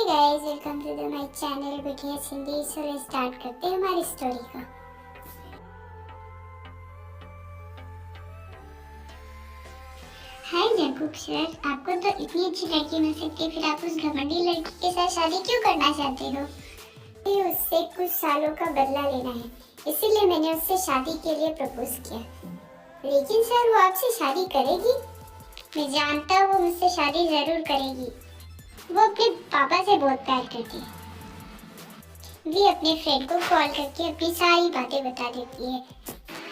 Guys, welcome to the my channel BTS Hindi. चलो start करते हैं हमारी स्टोरी को। हाय जंकुक सर, आपको तो इतनी अच्छी लड़की मिल सकती है, फिर आप उस घमंडी लड़की के साथ शादी क्यों करना चाहते हो? उससे कुछ सालों का बदला लेना है, इसीलिए मैंने उससे शादी के लिए प्रपोज किया। लेकिन सर, वो आपसे शादी करेगी? मैं जानता हूँ वो मुझसे शादी जरूर करेगी। वो अपने पापा से बहुत प्यार करती है। वी अपने फ्रेंड को कॉल करके अपनी सारी बातें बता देती है।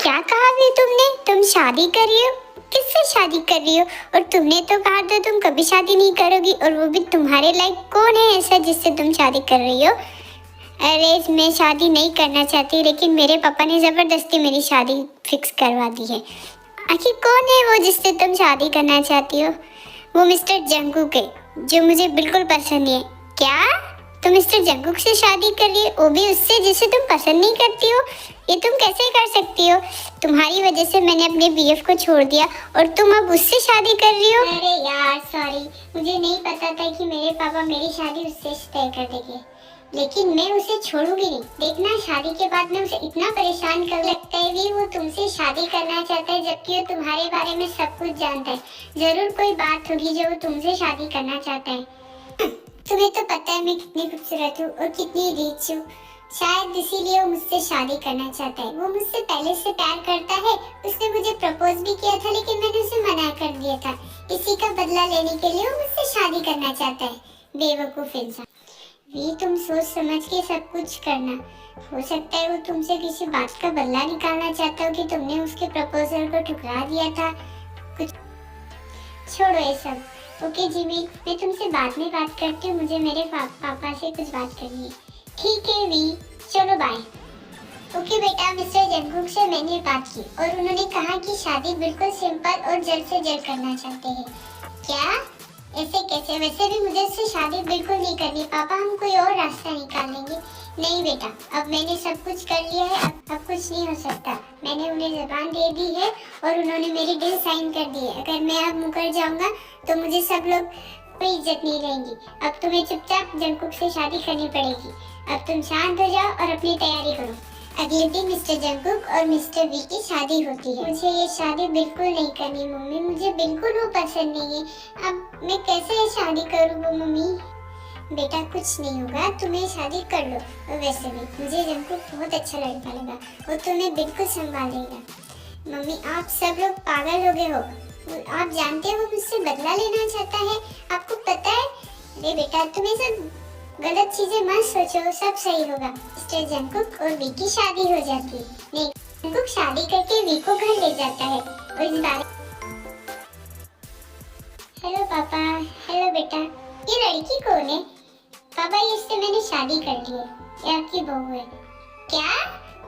क्या कहा वी तुमने? तुम शादी कर रही हो? किससे शादी कर रही हो? और तुमने तो कहा था तुम कभी शादी नहीं करोगी, और वो भी तुम्हारे लायक कौन है ऐसा जिससे तुम शादी कर रही हो? अरे मैं शादी नहीं करना चाहती, लेकिन मेरे पापा ने जबरदस्ती मेरी शादी फिक्स करवा दी है। आखिर कौन है वो जिससे तुम शादी करना चाहती हो? वो मिस्टर जंकुक है, जो मुझे बिल्कुल पसंद नहीं है। क्या तुम मिस्टर जंकुक से शादी कर रही हो, वो भी उससे जिसे तुम पसंद नहीं करती हो? ये तुम कैसे कर सकती हो? तुम्हारी वजह से मैंने अपने बीएफ को छोड़ दिया और तुम अब उससे शादी कर रही हो? अरे यार सॉरी, मुझे नहीं पता था कि मेरे पापा मेरी शादी उससे तय कर देंगे, लेकिन मैं उसे छोड़ूंगी नहीं। देखना, शादी के बाद मैं उसे इतना परेशान कर लगता है भी वो तुमसे शादी करना चाहता है, जबकि वो तुम्हारे बारे में सब कुछ जानता है। जरूर कोई बात होगी जो वो तुमसे शादी करना चाहता है। तुम्हें तो पता है मैं कितनी खूबसूरत हूँ और कितनी रिच हूँ, शायद इसीलिए वो मुझसे शादी करना चाहता है। वो मुझसे पहले से प्यार करता है, उसने मुझे प्रपोज भी किया था, लेकिन मैंने उसे मना कर दिया था। इसी का बदला लेने के लिए वो मुझसे शादी करना चाहता है। बेवकूफ इंसान। वी तुम सोच समझ के सब कुछ करना। हो सकता है वो तुमसे किसी बात का बदला निकालना चाहता हो कि तुमने उसके प्रपोजल को ठुकरा दिया था। कुछ छोड़ो ये सब। ओके जिमी, मैं तुमसे बाद में बात करती हूँ, मुझे मेरे पापा से कुछ बात करनी है। ठीक है वी, चलो बाय। ओके बेटा, मिस्टर जंकुक से मैंने बात की और उन्होंने कहा कि शादी बिल्कुल सिंपल और जल्द से जल्द करना चाहते हैं। क्या? ऐसे कैसे? वैसे भी मुझे उससे शादी बिल्कुल नहीं करनी। पापा हम कोई और रास्ता निकाल लेंगे। नहीं बेटा, अब मैंने सब कुछ कर लिया है, अब कुछ नहीं हो सकता। मैंने उन्हें ज़बान दे दी है और उन्होंने मेरी डील साइन कर दी है। अगर मैं अब मुकर जाऊंगा तो मुझे सब लोग कोई इज्जत नहीं रहेगी। अब तुम्हें चुपचाप जंकुक से शादी करनी पड़ेगी। अब तुम शांत हो जाओ और अपनी तैयारी करो। अगले दिन मिस्टर जंकुक और मिस्टर वी की शादी होती है। मुझे ये शादी बिल्कुल नहीं करनी मम्मी, मुझे बिल्कुल वो पसंद नहीं है। अब मैं कैसे शादी करूँ वो मम्मी? बेटा कुछ नहीं होगा, तुम्हें शादी कर लो। और वैसे भी मुझे जंकुक बहुत अच्छा लड़का लगा, वो तुम्हें बिल्कुल संभाल लेगा। मम्मी आप सब लोग पागल हो गए हो। आप जानते हो वो मुझसे बदला लेना चाहता है, आपको पता है? अरे बेटा तुम्हें सब गलत चीजें मत सोचो, सब सही होगा। मिस्टर जंकुक और वी की शादी हो जाती है। नहीं, जंकुक शादी करके वी को घर ले जाता है और इस बारे। हेलो पापा। हेलो बेटा, ये लड़की कौन है? पापा इससे मैंने शादी कर ली है, ये आपकी बहू है। क्या?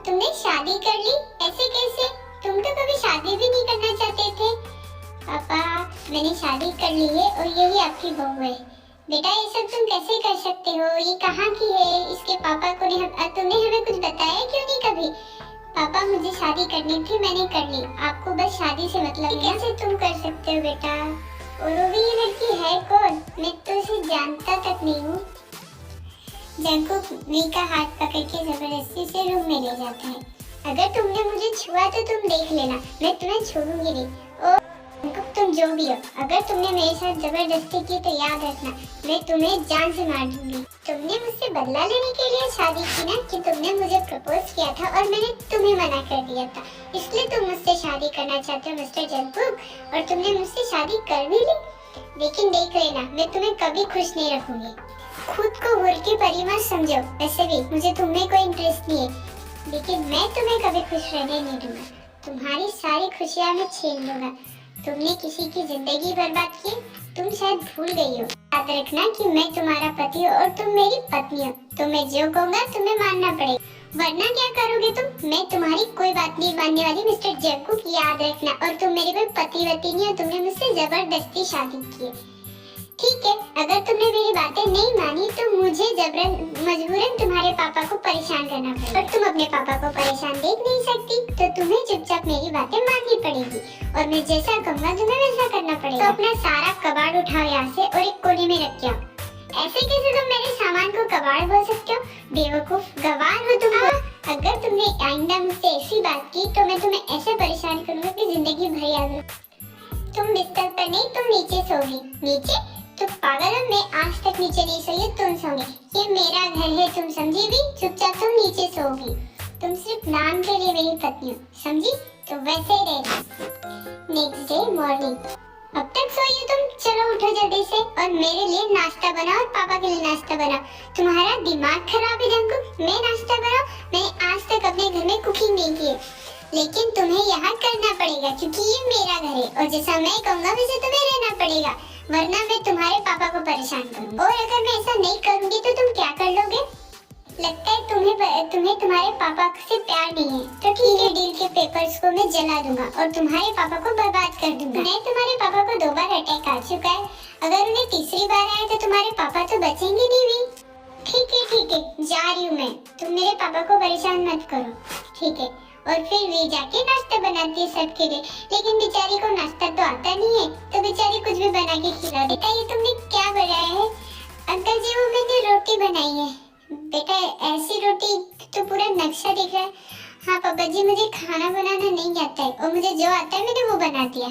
तुमने शादी कर ली? ऐसे कैसे? तुम तो कभी शादी भी नहीं करना चाहते थे। पापा मैंने शादी कर ली है और यही आपकी बहू है। बेटा ये सब तुम कैसे कर सकते हो? ये कहाँ की है? इसके पापा को नहीं, तुमने हमें कुछ बताया क्यों नहीं कभी? पापा मुझे शादी करनी थी, मैंने कर ली। आपको बस शादी से मतलब है। कैसे तुम कर सकते हो बेटा? और वो भी ये लड़की है कौन? मैं तो उसे जानता तक नहीं हूँ। जंकुक वी का हाथ पकड़ के जबरदस्ती से रूम में ले जाता है। अगर तुमने मुझे छुआ तो तुम देख लेना, मैं तुम्हें छोड़ूंगी नहीं। तुम जो भी हो, अगर तुमने मेरे साथ जबरदस्ती की तो याद रखना मैं तुम्हें जान से मार दूंगी। तुमने मुझसे बदला लेने के लिए शादी की ना, कि तुमने मुझे प्रपोज किया था और मैंने तुम्हें मना कर दिया था, इसलिए तुम मुझसे शादी करना चाहते हो मिस्टर जंकुक, और तुमने मुझसे शादी कर भी ली। लेकिन देख लेना, मैं तुम्हें कभी खुश नहीं रखूंगी। खुद को हुर की परी मत समझो। वैसे भी मुझे तुममें कोई इंटरेस्ट नहीं है, लेकिन मैं तुम्हें कभी खुश रहने नहीं दूंगा। तुम्हारी सारी खुशियाँ मैं छीन लूंगा। तुमने किसी की जिंदगी बर्बाद की, तुम शायद भूल गई हो। याद रखना कि मैं तुम्हारा पति हूँ और तुम मेरी पत्नी हो, तो मैं जो कहूँगा तुम्हें मानना पड़ेगा, वरना क्या करोगे तुम? मैं तुम्हारी कोई बात नहीं मानने वाली मिस्टर जंकुक, याद रखना। और तुम मेरी कोई पतिवती नहीं हो, तुमने मुझसे जबरदस्ती शादी की है। ठीक है, अगर तुमने मेरी बातें नहीं मानी तो मुझे जबरन मजबूरन तुम्हारे पापा को परेशान करना पड़ेगा। और तुम अपने पापा को परेशान देख नहीं सकती, तो तुम्हें चुपचाप मेरी बातें माननी पड़ेगी और मैं जैसा कहूँगा तुम्हें वैसा करना पड़ेगा। तो अपना सारा कबाड़ उठाओ यहाँ से और एक कोने में रख के आओ। ऐसे कैसे तुम मेरे सामान को कबाड़ बोल सकते हो? बेवकूफ, गवार हो तुम। अगर तुमने आइंदा मुझसे ऐसी बात की तो मैं तुम्हें ऐसे परेशान करूंगा कि जिंदगी भर याद रखो। तुम बिस्तर पर नहीं, तुम नीचे सोगी। नीचे? तुम पागल हो, मैं आज तक नीचे नहीं सोई, तुम सोगी। ये मेरा घर है, तुम समझी भी? चुपचाप तुम नीचे सोगी। तुम सिर्फ नाम के लिए मेरी पत्नी हो, समझी? तो वैसे ही रहेगी। Next day morning. अब तक सोई हो तुम? चलो उठो जल्दी से और मेरे लिए नाश्ता बनाओ और पापा के लिए नाश्ता बनाओ। तुम्हारा दिमाग खराब है जंकू? मैं नाश्ता बनाऊं? मैंने आज तक अपने घर में कुकिंग नहीं की है, लेकिन तुम्हें यहाँ करना पड़ेगा क्योंकि ये मेरा घर है और जैसा मैं कहूँगा वैसे तुम्हें रहना पड़ेगा, वरना मैं तुम्हारे पापा को परेशान करूँगी। और अगर मैं ऐसा नहीं करूँगी तो तुम क्या कर लोगे? लगता है तुम्हें तुम्हारे पापा से प्यार नहीं है। तो ठीक है, डील के पेपर्स को मैं जला दूंगा और तुम्हारे पापा को बर्बाद कर दूंगा। मैं तुम्हारे पापा को 2 बार अटैक आ चुका है, अगर उन्हें तीसरी बार आया तो तुम्हारे पापा तो बचेंगे नहीं भी। ठीक है, जा रही हूँ मैं, तुम मेरे पापा को परेशान मत करो, ठीक है? और फिर वे जाके नाश्ता बनाती है सबके लिए, लेकिन बेचारी को नाश्ता तो आता नहीं है, तो बेचारी कुछ भी बना के खिला देता है। ये तुमने क्या बनाया है? अंकल जी, वो मैंने रोटी बनाई है। बेटा, ऐसी रोटी तो पूरा नक्शा दिख रहा है। हाँ पापा जी, मुझे खाना बनाना नहीं आता है और मुझे जो आता है मैंने वो बना दिया।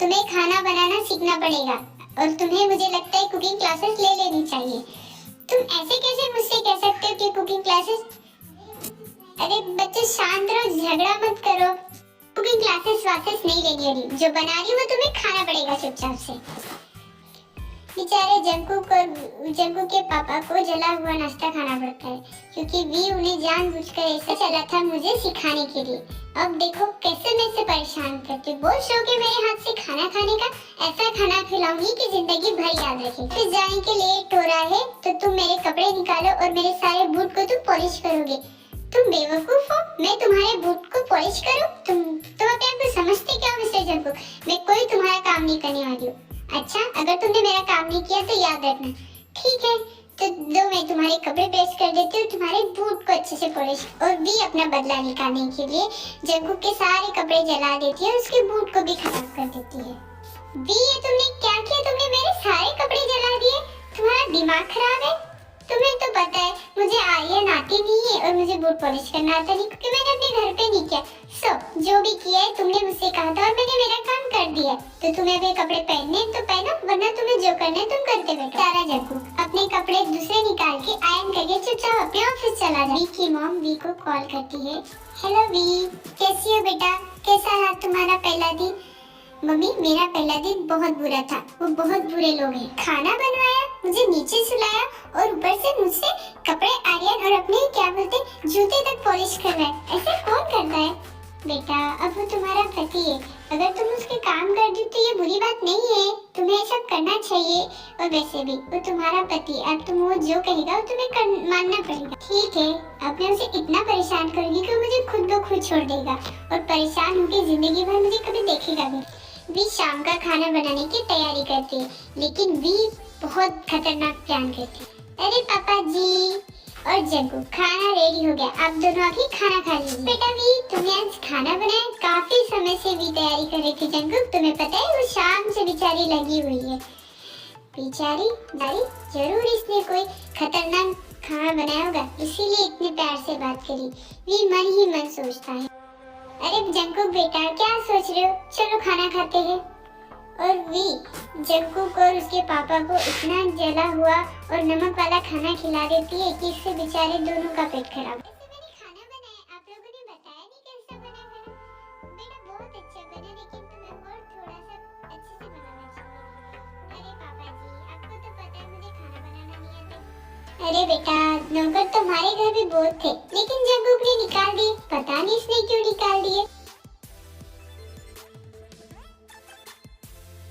तुम्हें खाना बनाना सीखना पड़ेगा और तुम्हें, मुझे लगता है, कुकिंग क्लासेस ले लेनी चाहिए। तुम ऐसे कैसे मुझसे कह सकते हो कि कुकिंग क्लासेस? अरे बच्चे शांत रहो, झगड़ा मत करो। कुकिंग क्लासेस वासेस नहीं लेनी होगी, जो बना रही हो तुम्हें खाना पड़ेगा चुपचाप से। बेचारे जंकू के पापा को जला हुआ नाश्ता खाना पड़ता है क्योंकि वी उन्हें जानबूझकर ऐसा चला था मुझे सिखाने के लिए। अब देखो कैसे मैं इसे परेशान करती हूँ। बोल शो के मेरे हाथ से खाना खाने का, ऐसा खाना खिलाऊंगी कि जिंदगी भर याद रखे। फिर जाने के लेट हो रहा है तो तुम मेरे कपड़े निकालो और मेरे सारे बूट को तुम पॉलिश करोगे। तुम बेवकूफ हो, मैं तुम्हारे बूट को पॉलिश करूं? तुम अपने आप को समझते क्या हो मिस्टर जंकू? मैं कोई तुम्हारा काम नहीं करने वाली हूँ। अच्छा, अगर तुमने मेरा काम नहीं किया तो याद रखना, ठीक है? तो दो, मैं तुम्हारे कपड़े प्रेस कर देती हूँ, तुम्हारे बूट को अच्छे से पॉलिश। और भी अपना बदला निकालने के लिए जंकू के सारे कपड़े जला देती है, उसके बूट को भी खराब कर देती है। भी ये तुमने क्या किया? तुमने मेरे सारे कपड़े जला दिए। तुम्हारा दिमाग खराब है? तुम्हें तो पता है मुझे आयरन आती नहीं है और मुझे बूट पॉलिश करना आता नहीं क्योंकि मैंने अपने घर पे नहीं किया। जो भी किया है तुमने मुझसे कहा था और मैंने मेरा काम कर दिया। तो तुम्हें अभी कपड़े पहनने हैं तो पहनो, वरना तुम्हें जो करना है तुम करते बैठो। सारा जंकू, अपने कपड़े दूसरे निकाल के आयरन करके चुपचाप अपने ऑफिस चला जा। वी की मॉम वी को कॉल करती है। हेलो वी, कैसी हो बेटा? कैसा रहा तुम्हारा पहला दिन? मम्मी, मेरा पहला दिन बहुत बुरा था, वो बहुत बुरे लोग हैं। खाना बनवाया, मुझे नीचे सुलाया और ऊपर से मुझसे कपड़े आयरन और अपने क्या बोलते जूते तक पॉलिश करवाए। ऐसे कौन करता है? बेटा, अब वो तुम्हारा पति है, अगर तुम उसके काम कर दी तो ये बुरी बात नहीं है, तुम्हें ये सब करना चाहिए। और वैसे भी वो तुम्हारा पति, अब तुम वो जो कहेगा वो तुम्हें मानना पड़ेगा, ठीक है? अब मैं उसे इतना परेशान करूंगी कि मुझे खुद ब खुद छोड़ देगा और परेशान होकर जिंदगी भर मुझे कभी देखेगा भी। वी शाम का खाना बनाने की तैयारी करती है, लेकिन वी बहुत खतरनाक प्लान करती है। अरे पापा जी और जंकू, खाना रेडी हो गया, आप दोनों अभी खाना खा लीजिए। बेटा वी, तुमने आज खाना बनाया? काफी समय से वी तैयारी कर रही थी जंकू, तुम्हें पता है वो शाम से बेचारी लगी हुई है। बेचारी जरूर इसने कोई खतरनाक खाना बनाया होगा, इसीलिए इतने प्यार से बात करी। वी मन ही मन सोचता है। अरे जंकू बेटा, क्या सोच रहे हो? चलो खाना खाते हैं। और वी जंकू को और उसके पापा को इतना जला हुआ और नमक वाला खाना खिला देती है कि इससे बेचारे दोनों का पेट खराब। वैसे मैंने खाना बनाया, आप लोगों ने बताया नहीं कैसा बना खाना। बेटा बहुत अच्छा बना, लेकिन तुम्हें और थोड़ा सा अच्छे से बनाना चाहिए। अरे पापा जी, आपको तो पता है मुझे खाना बनाना नहीं आता। अरे बेटा, नौकर तुम्हारे घर भी बहुत थे, लेकिन जंकू ने निकाल दिए, पता नहीं इसने क्यों निकाल दिए।